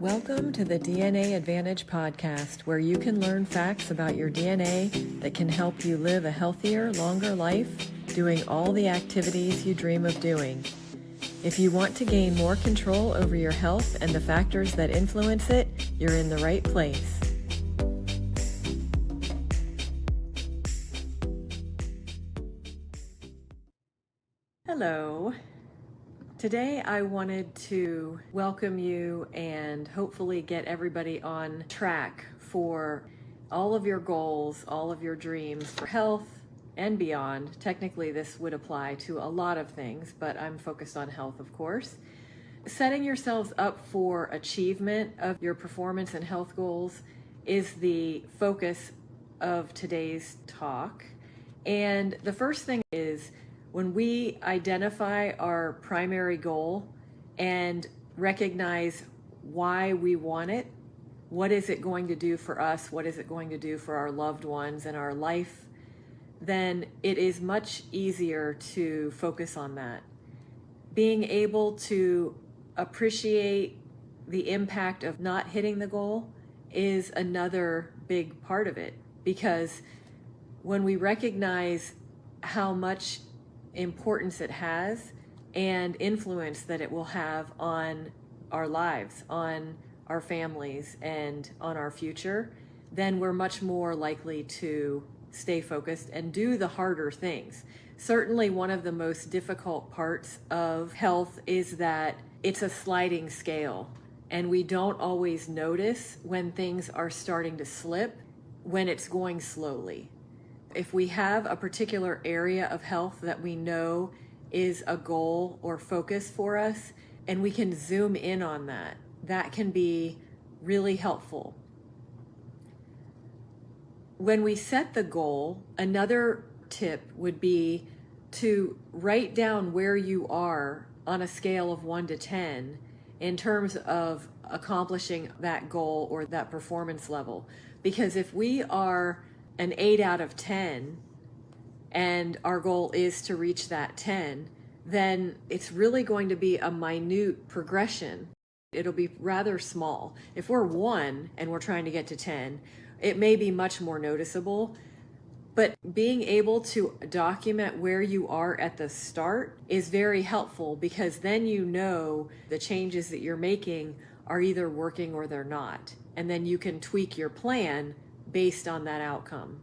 Welcome to the DNA Advantage podcast, where you can learn facts about your DNA that can help you live a healthier, longer life, doing all the activities you dream of doing. If you want to gain more control over your health and the factors that influence it, you're in the right place. Hello. Today I wanted to welcome you and hopefully get everybody on track for all of your goals, all of your dreams for health and beyond. Technically, this would apply to a lot of things, but I'm focused on health, of course. Setting yourselves up for achievement of your performance and health goals is the focus of today's talk. And the first thing is, when we identify our primary goal and recognize why we want it, what is it going to do for us, what is it going to do for our loved ones and our life, then it is much easier to focus on that. Being able to appreciate the impact of not hitting the goal is another big part of it, because when we recognize how much importance it has and influence that it will have on our lives, on our families, and on our future, then we're much more likely to stay focused and do the harder things. Certainly one of the most difficult parts of health is that it's a sliding scale, and we don't always notice when things are starting to slip, when it's going slowly. If we have a particular area of health that we know is a goal or focus for us, and we can zoom in on that, that can be really helpful. When we set the goal, another tip would be to write down where you are on a scale of 1 to 10 in terms of accomplishing that goal or that performance level. Because if we are an 8 out of 10 and our goal is to reach that 10, then it's really going to be a minute progression. It'll be rather small. If we're 1 and we're trying to get to 10, it may be much more noticeable. But being able to document where you are at the start is very helpful, because then you know the changes that you're making are either working or they're not. And then you can tweak your plan based on that outcome.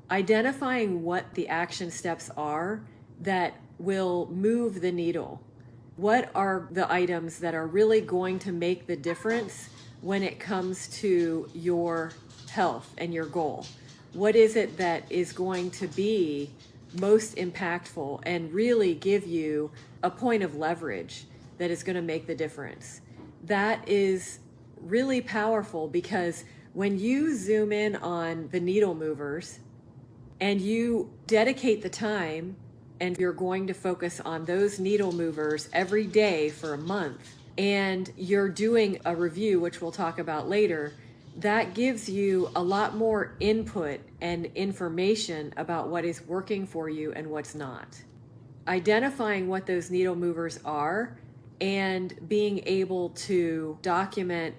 Identifying what the action steps are that will move the needle. What are the items that are really going to make the difference when it comes to your health and your goal? What is it that is going to be most impactful and really give you a point of leverage that is going to make the difference? That is really powerful, because when you zoom in on the needle movers and you dedicate the time and you're going to focus on those needle movers every day for a month, and you're doing a review, which we'll talk about later, that gives you a lot more input and information about what is working for you and what's not. Identifying what those needle movers are and being able to document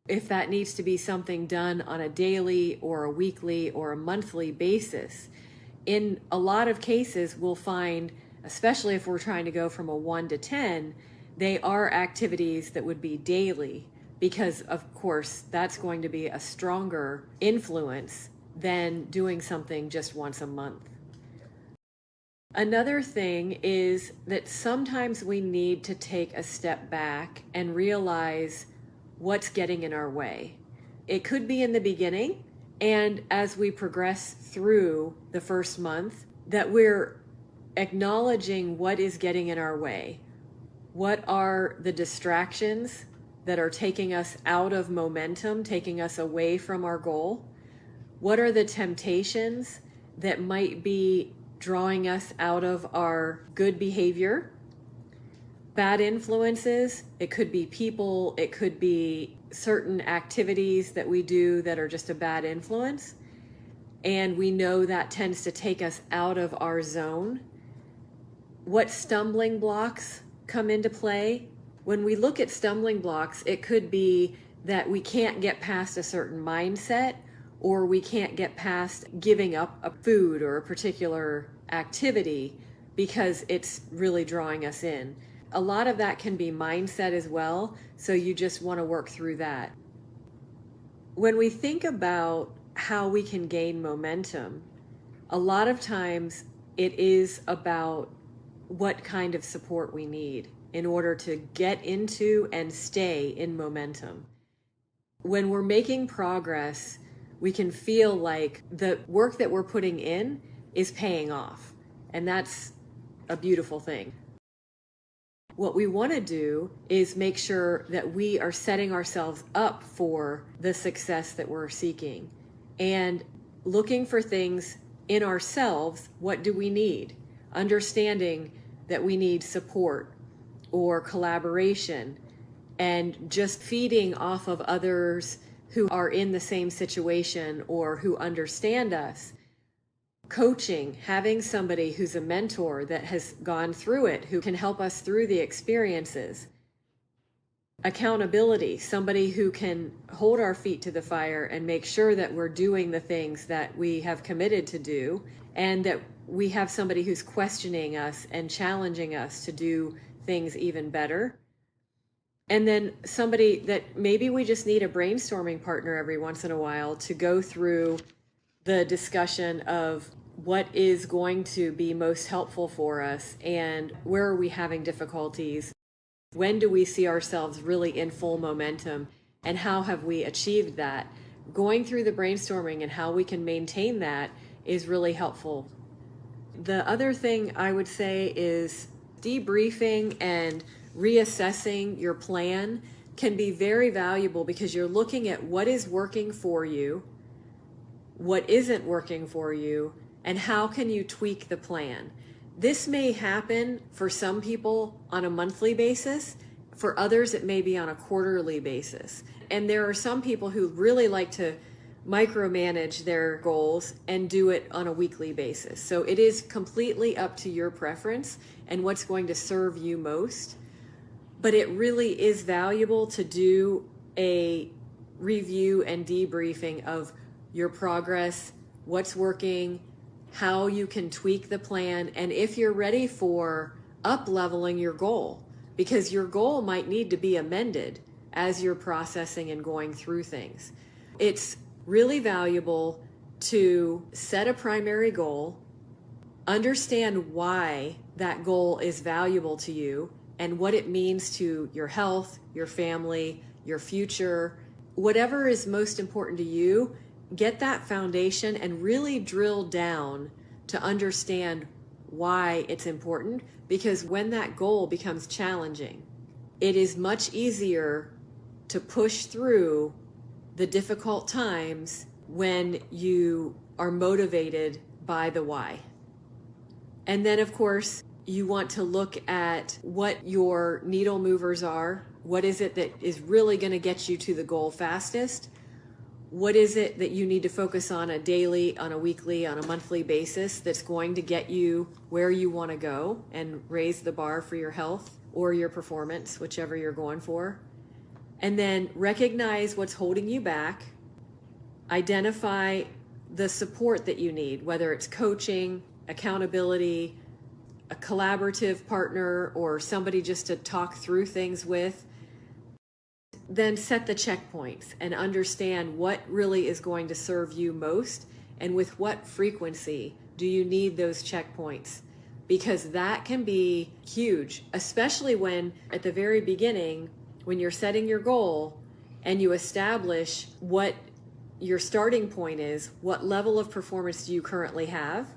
if that needs to be something done on a daily or a weekly or a monthly basis. In a lot of cases, we'll find, especially if we're trying to go from a 1 to 10, they are activities that would be daily, because of course that's going to be a stronger influence than doing something just once a month. Another thing is that sometimes we need to take a step back and realize what's getting in our way. It could be in the beginning, and as we progress through the first month, that we're acknowledging what is getting in our way. What are the distractions that are taking us out of momentum, taking us away from our goal? What are the temptations that might be drawing us out of our good behavior? Bad influences, it could be people, it could be certain activities that we do that are just a bad influence, and we know that tends to take us out of our zone. What stumbling blocks come into play When we look at stumbling blocks, it could be that we can't get past a certain mindset, or we can't get past giving up a food or a particular activity because it's really drawing us in. A lot of that can be mindset as well, so you just want to work through that. When we think about how we can gain momentum, a lot of times it is about what kind of support we need in order to get into and stay in momentum. When we're making progress, we can feel like the work that we're putting in is paying off, and that's a beautiful thing. What we want to do is make sure that we are setting ourselves up for the success that we're seeking and looking for things in ourselves. What do we need? Understanding that we need support or collaboration, and just feeding off of others who are in the same situation or who understand us. Coaching, having somebody who's a mentor that has gone through it, who can help us through the experiences. Accountability, somebody who can hold our feet to the fire and make sure that we're doing the things that we have committed to do, and that we have somebody who's questioning us and challenging us to do things even better. And then somebody that maybe we just need a brainstorming partner every once in a while to go through the discussion of what is going to be most helpful for us and where are we having difficulties, when do we see ourselves really in full momentum, and how have we achieved that. Going through the brainstorming and how we can maintain that is really helpful. The other thing I would say is debriefing and reassessing your plan can be very valuable, because you're looking at what is working for you, what isn't working for you, and how can you tweak the plan. This may happen for some people on a monthly basis. For others, it may be on a quarterly basis. And there are some people who really like to micromanage their goals and do it on a weekly basis. So it is completely up to your preference and what's going to serve you most. But it really is valuable to do a review and debriefing of your progress, what's working, how you can tweak the plan, and if you're ready for up-leveling your goal, because your goal might need to be amended as you're processing and going through things. It's really valuable to set a primary goal, understand why that goal is valuable to you and what it means to your health, your family, your future, whatever is most important to you. Get that foundation and really drill down to understand why it's important, because when that goal becomes challenging, it is much easier to push through the difficult times when you are motivated by the why. And then, of course, you want to look at what your needle movers are. What is it that is really going to get you to the goal fastest? What is it that you need to focus on a daily, on a weekly, on a monthly basis that's going to get you where you want to go and raise the bar for your health or your performance, whichever you're going for? And then recognize what's holding you back. Identify the support that you need, whether it's coaching, accountability, a collaborative partner, or somebody just to talk through things with. Then set the checkpoints and understand what really is going to serve you most, and with what frequency do you need those checkpoints, because that can be huge, especially when at the very beginning, when you're setting your goal and you establish what your starting point is, what level of performance do you currently have,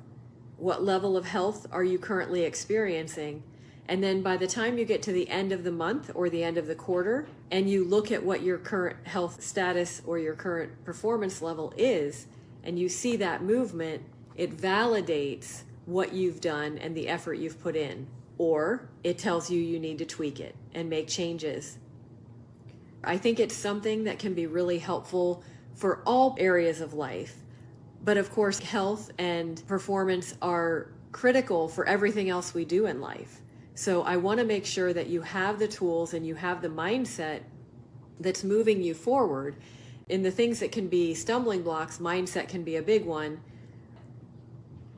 what level of health are you currently experiencing. And then by the time you get to the end of the month or the end of the quarter, and you look at what your current health status or your current performance level is, and you see that movement, it validates what you've done and the effort you've put in. Or it tells you you need to tweak it and make changes. I think it's something that can be really helpful for all areas of life. But of course, health and performance are critical for everything else we do in life. So I want to make sure that you have the tools and you have the mindset that's moving you forward. In the things that can be stumbling blocks, mindset can be a big one.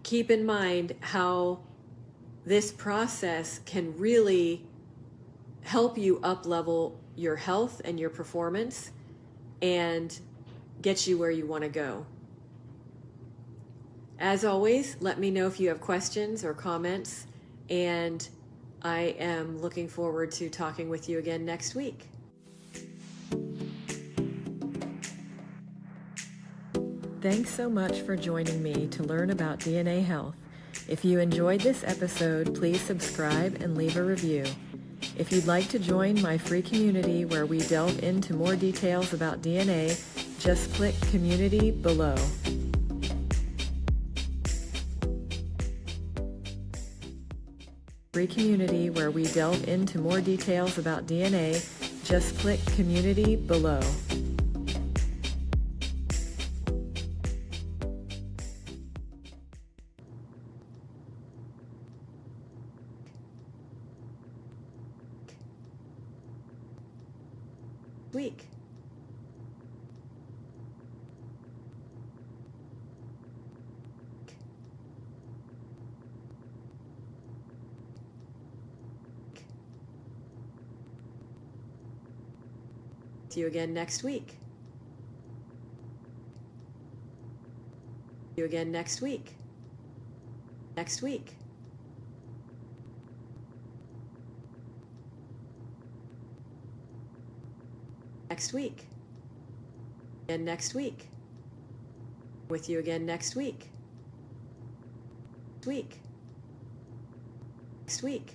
Keep in mind how this process can really help you up level your health and your performance and get you where you want to go. As always, let me know if you have questions or comments, and I am looking forward to talking with you again next week. Thanks so much for joining me to learn about DNA health. If you enjoyed this episode, please subscribe and leave a review. If you'd like to join my free community where we delve into more details about DNA, just click Community below. Free community where we delve into more details about DNA, just click Community below. Week. See you again next week. See you again next week. Next week. Next week. And next week. With you again next week. Week. Next week.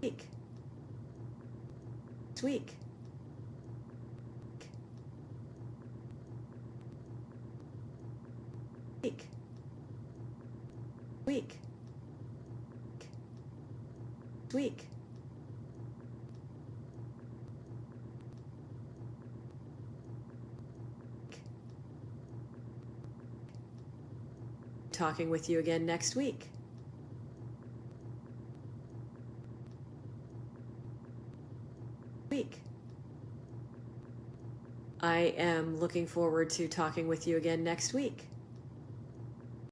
Week. Next week. Week. Week. Week. Talking with you again next week. Week. I am looking forward to talking with you again next week.